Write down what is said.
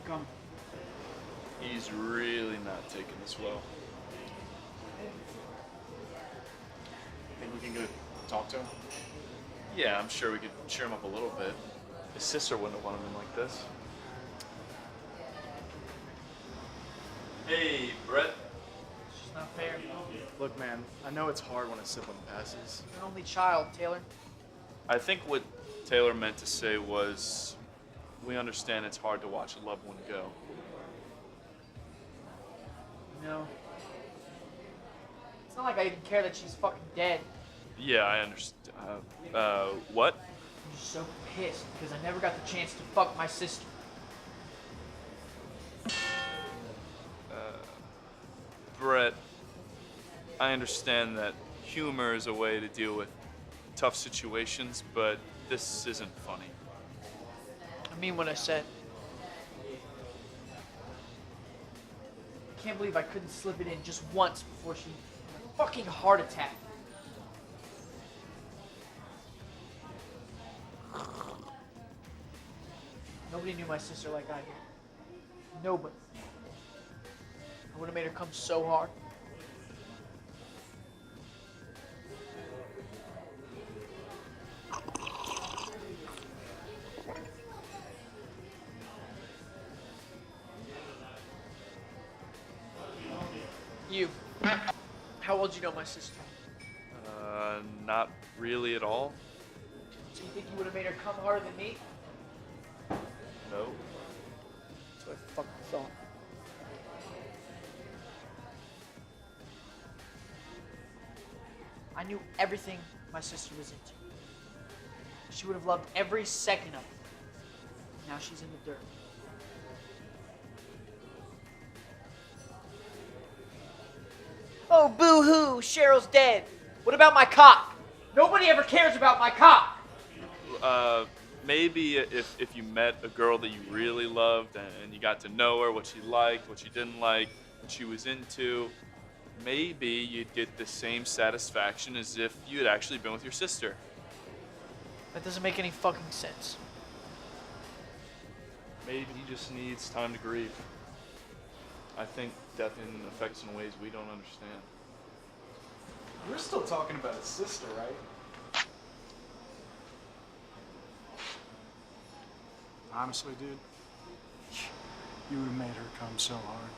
coming. He's really not taking this well. Think we can go talk to him? Yeah, I'm sure we could cheer him up a little bit. His sister wouldn't have wanted him like this. Hey, Brett. It's just not fair. Look, man, I know it's hard when a sibling passes. You're an only child, Taylor. I think what Taylor meant to say was, we understand it's hard to watch a loved one go. You know, it's not like I even care that she's fucking dead. Yeah, I understand. What? I'm just so pissed because I never got the chance to fuck my sister. Brett, I understand that humor is a way to deal with tough situations, but this isn't funny. I mean what I said. I can't believe I couldn't slip it in just once before she had a fucking heart attack. Nobody knew my sister like I did. Nobody. I would have made her come so hard. You. How old do you know my sister? Not really at all. So you think you would have made her come harder than me? No. That's what I fucking thought. I knew everything my sister was into. She would have loved every second of it. Now she's in the dirt. Oh, boo-hoo, Cheryl's dead. What about my cock? Nobody ever cares about my cock. Maybe if you met a girl that you really loved and you got to know her, what she liked, what she didn't like, what she was into, maybe you'd get the same satisfaction as if you had actually been with your sister. That doesn't make any fucking sense. Maybe he just needs time to grieve. I think death affects in ways we don't understand. We're still talking about his sister, right? Honestly, dude, you would have made her come so hard.